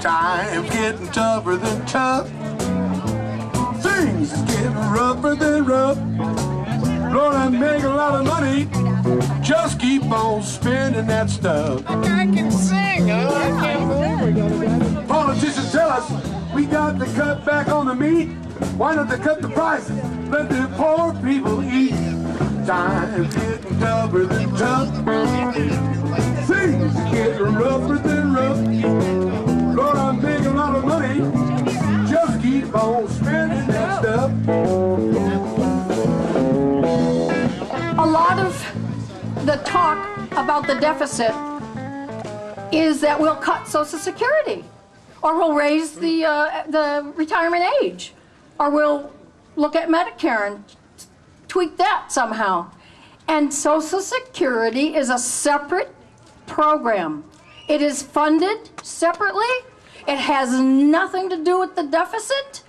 Time's getting tougher than tough. Things is getting rougher than rough. Lord, I make a lot of money. Just keep on spending that stuff. I can sing, huh? I can't believe it. Politicians tell us we got to cut back on the meat. Why not they cut the prices? Let the poor people eat. Time's getting tougher than tough. Things are getting rougher than rough. Lord, I make a lot of money. Just keep on spending that stuff. A lot of the talk about the deficit is that we'll cut Social Security, or we'll raise the retirement age, or we'll look at Medicare and tweak that somehow. And Social Security is a separate program. It is funded separately. It has nothing to do with the deficit.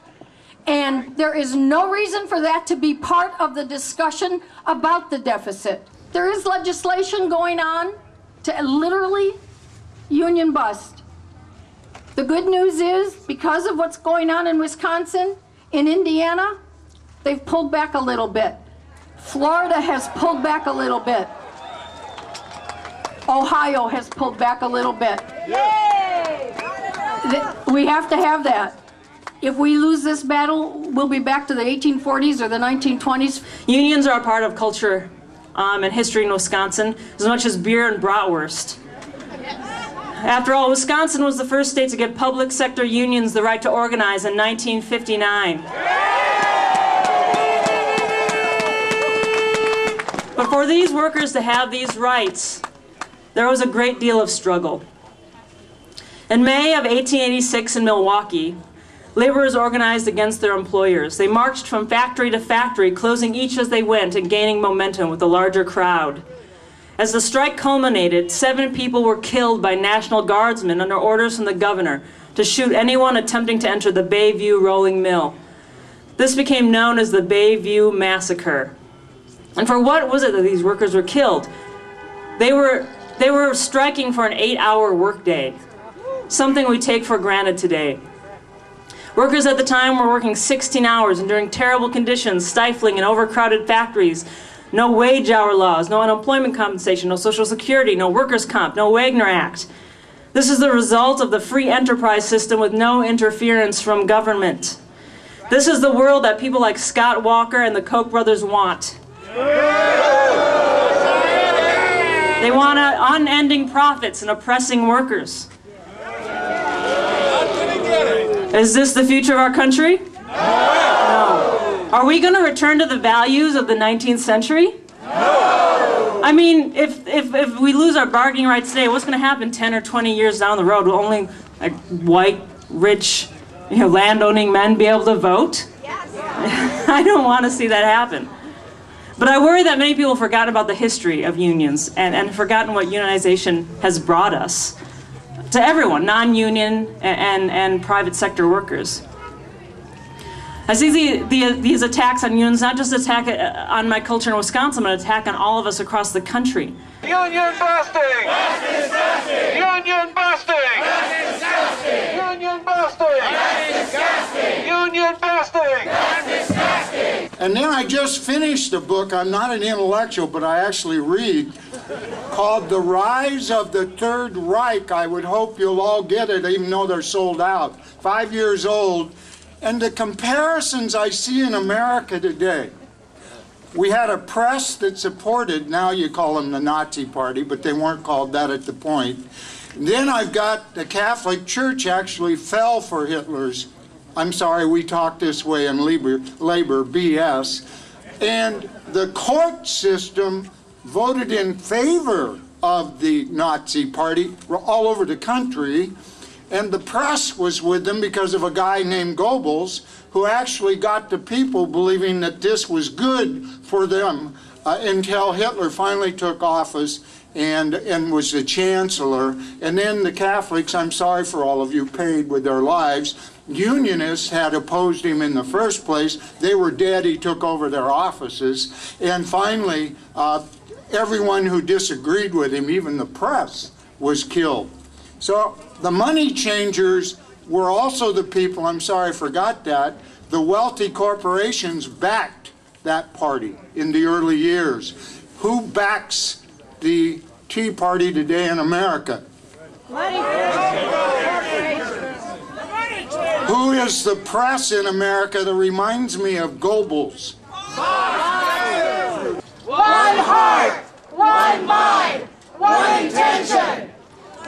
And there is no reason for that to be part of the discussion about the deficit. There is legislation going on to literally union bust. The good news is, because of what's going on in Wisconsin, in Indiana, they've pulled back a little bit. Florida has pulled back a little bit. Ohio has pulled back a little bit. Yay! We have to have that. If we lose this battle, we'll be back to the 1840s or the 1920s. Unions are a part of culture and history in Wisconsin, as much as beer and bratwurst. After all, Wisconsin was the first state to give public sector unions the right to organize in 1959. But for these workers to have these rights, there was a great deal of struggle. In May of 1886 in Milwaukee, laborers organized against their employers. They marched from factory to factory, closing each as they went and gaining momentum with a larger crowd. As the strike culminated, 7 people were killed by National Guardsmen under orders from the governor to shoot anyone attempting to enter the Bayview rolling mill. This became known as the Bayview Massacre. And for what was it that these workers were killed? They were striking for an 8-hour workday, something we take for granted today. Workers at the time were working 16 hours, enduring terrible conditions, stifling in overcrowded factories. No wage hour laws, no unemployment compensation, no Social Security, no workers' comp, no Wagner Act. This is the result of the free enterprise system with no interference from government. This is the world that people like Scott Walker and the Koch brothers want. They want unending profits and oppressing workers. Is this the future of our country? No. Are we going to return to the values of the 19th century? No. I mean, if we lose our bargaining rights today, what's going to happen 10 or 20 years down the road? Will only white, rich, landowning men be able to vote? Yes. I don't want to see that happen. But I worry that many people have forgotten about the history of unions and forgotten what unionization has brought us to everyone, non-union and private sector workers. I see these attacks on unions, not just an attack on my culture in Wisconsin, but an attack on all of us across the country. Union busting! That's disgusting! Union busting! That's disgusting! Union busting! That's disgusting! Union busting! That's disgusting! And then I just finished a book, I'm not an intellectual, but I actually read, called The Rise of the Third Reich. I would hope you'll all get it, even though they're sold out. 5 years old. And the comparisons I see in America today. We had a press that supported, now you call them the Nazi Party, but they weren't called that at the point. And then I've got the Catholic Church actually fell for Hitler's, I'm sorry, we talk this way in labor, BS. And the court system voted in favor of the Nazi Party all over the country. And the press was with them because of a guy named Goebbels, who actually got the people believing that this was good for them until Hitler finally took office and was the chancellor. And then the Catholics, I'm sorry for all of you, paid with their lives. Unionists had opposed him in the first place. They were dead. He took over their offices. And finally, everyone who disagreed with him, even the press, was killed. So the money changers were also the people, I'm sorry I forgot that, the wealthy corporations backed that party in the early years. Who backs the Tea Party today in America? Money. Who is the press in America that reminds me of Goebbels? One heart, one mind, one intention.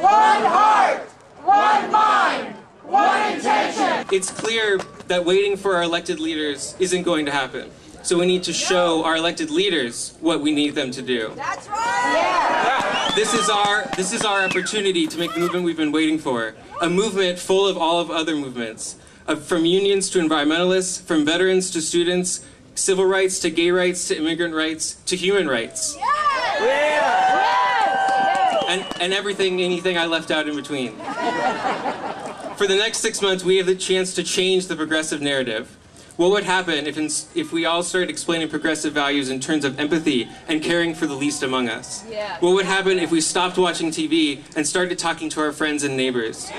One heart, one mind, one intention. It's clear that waiting for our elected leaders isn't going to happen. So we need to show our elected leaders what we need them to do. That's right. Yeah. This is our opportunity to make the movement we've been waiting for. A movement full of all of other movements. From unions to environmentalists, from veterans to students, civil rights to gay rights to immigrant rights to human rights. And everything, anything I left out in between. For the next 6 months, we have the chance to change the progressive narrative. What would happen if we all started explaining progressive values in terms of empathy and caring for the least among us? Yeah. What would happen if we stopped watching TV and started talking to our friends and neighbors?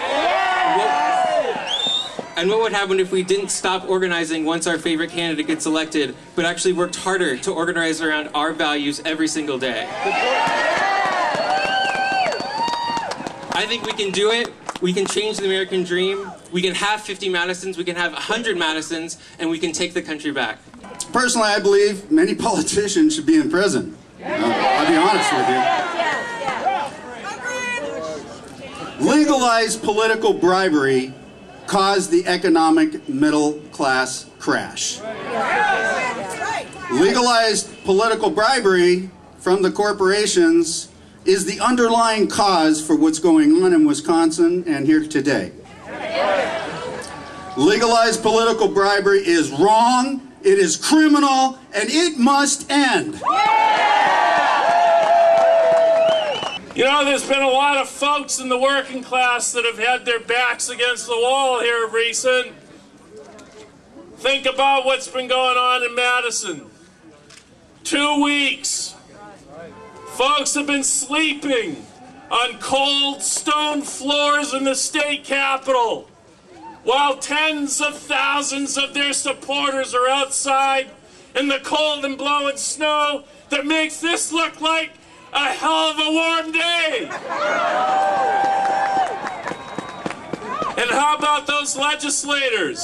And what would happen if we didn't stop organizing once our favorite candidate gets elected, but actually worked harder to organize around our values every single day? I think we can do it. We can change the American dream. We can have 50 Madisons, we can have 100 Madisons, and we can take the country back. Personally, I believe many politicians should be in prison. I'll be honest with you. Legalized political bribery caused the economic middle class crash. Legalized political bribery from the corporations is the underlying cause for what's going on in Wisconsin and here today. Legalized political bribery is wrong, it is criminal, and it must end. You know, there's been a lot of folks in the working class that have had their backs against the wall here of recent. Think about what's been going on in Madison. 2 weeks. Folks have been sleeping on cold stone floors in the state capitol, while tens of thousands of their supporters are outside in the cold and blowing snow that makes this look like a hell of a warm day. And how about those legislators?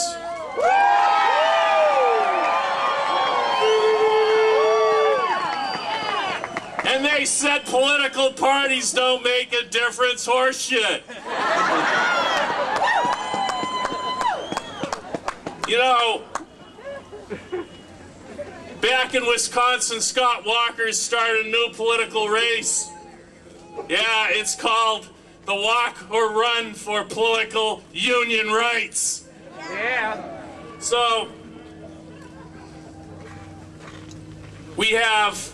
And they said political parties don't make a difference. Horseshit. You know, back in Wisconsin, Scott Walker's started a new political race. Yeah, it's called the Walk or Run for Political Union Rights. Yeah. So, we have,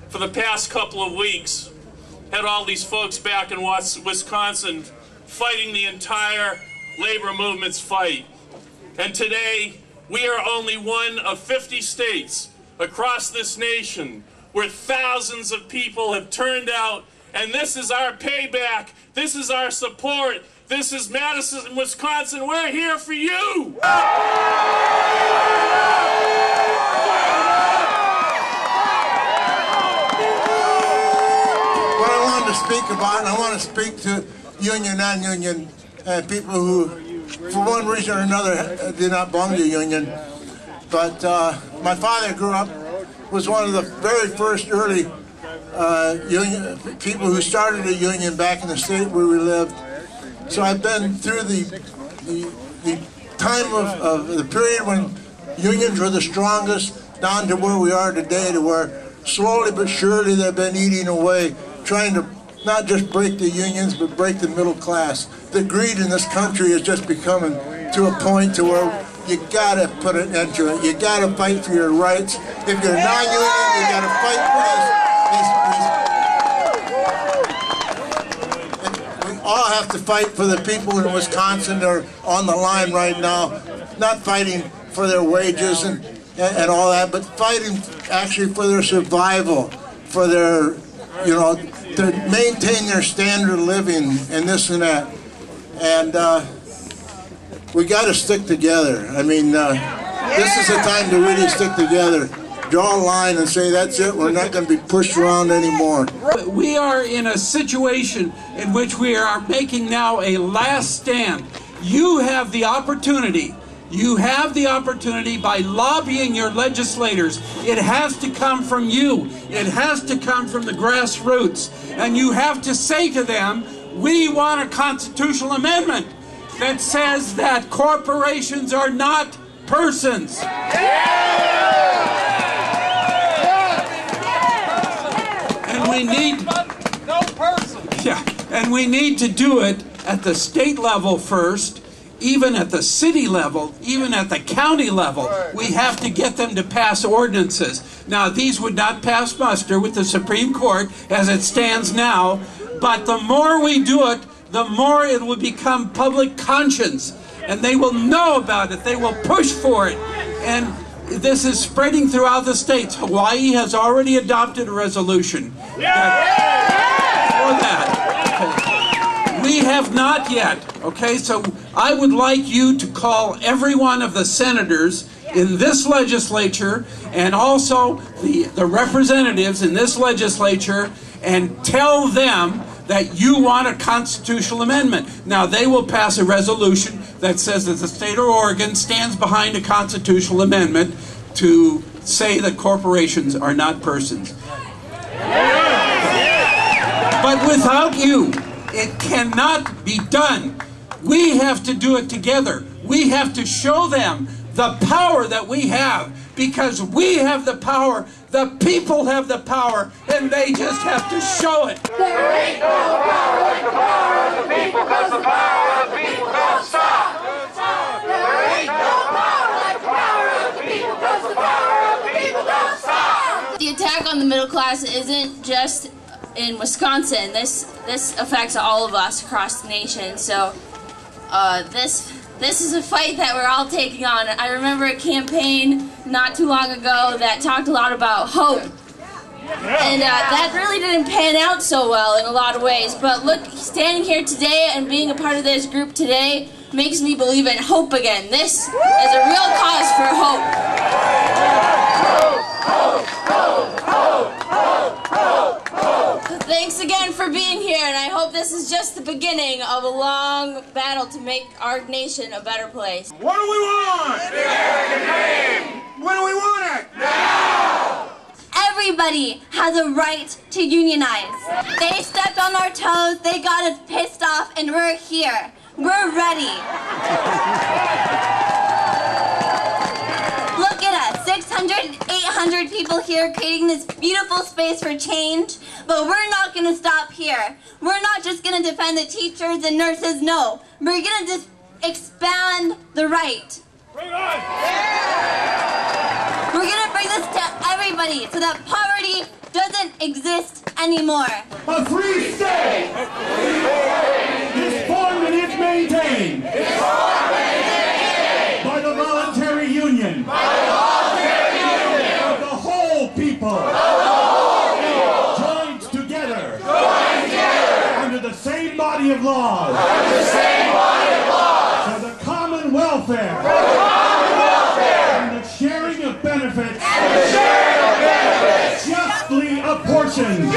for the past couple of weeks, had all these folks back in Wisconsin fighting the entire labor movement's fight. And today, we are only one of 50 states across this nation where thousands of people have turned out, and this is our payback, this is our support, this is Madison, Wisconsin, we're here for you! What I wanted to speak about, and I want to speak to union, non-union people who, for one reason or another, did not belong to a union. But my father grew up, was one of the very first early union people who started a union back in the state where we lived. So I've been through the time of the period when unions were the strongest, down to where we are today, to where slowly but surely they've been eating away, trying to not just break the unions, but break the middle class. The greed in this country is just becoming to a point to where you gotta put an end to it. You gotta fight for your rights. If you're non-union, you gotta fight for these. We all have to fight for the people in Wisconsin that are on the line right now, not fighting for their wages and all that, but fighting actually for their survival, for their, you know, to maintain their standard of living and this and that. And we got to stick together. I mean, this is the time to really stick together. Draw a line and say, that's it, we're not going to be pushed around anymore. We are in a situation in which we are making now a last stand. You have the opportunity. You have the opportunity by lobbying your legislators. It has to come from you. It has to come from the grassroots. And you have to say to them, we want a constitutional amendment that says that corporations are not persons. And we need no person. Yeah, and we need to do it at the state level first, even at the city level, even at the county level. We have to get them to pass ordinances. Now, these would not pass muster with the Supreme Court as it stands now, but the more we do it, the more it will become public conscience, and they will know about it. They will push for it, and this is spreading throughout the states. Hawaii has already adopted a resolution for that. Okay. We have not yet. Okay, so I would like you to call every one of the senators in this legislature and also the representatives in this legislature and tell them that you want a constitutional amendment. Now, they will pass a resolution that says that the state of Oregon stands behind a constitutional amendment to say that corporations are not persons. But without you, it cannot be done. We have to do it together. We have to show them the power that we have, because we have the power, the people have the power, and they just have to show it. There ain't no power like the power of the people, because the power of the people don't stop. There ain't no power like the power of the people, because the power of the people don't stop. The attack on the middle class isn't just in Wisconsin. This affects all of us across the nation. So this is a fight that we're all taking on. I remember a campaign not too long ago that talked a lot about hope. And that really didn't pan out so well in a lot of ways. But look, standing here today and being a part of this group today makes me believe in hope again. This is a real cause for hope. Thanks again for being here, and I hope this is just the beginning of a long battle to make our nation a better place. What do we want? The American dream! When do we want it? Now! Everybody has a right to unionize. They stepped on our toes, they got us pissed off, and we're here. We're ready. Look at us, 600, 800 people here creating this beautiful space for change, but we're not going to stop here. We're not just going to defend the teachers and nurses, no. We're going to just expand the right. We're going to bring this to everybody so that poverty doesn't exist anymore. A free state is formed and it's maintained by the voluntary union of the whole people, joined together under the same body of laws for the common welfare and the sharing of benefits justly apportioned.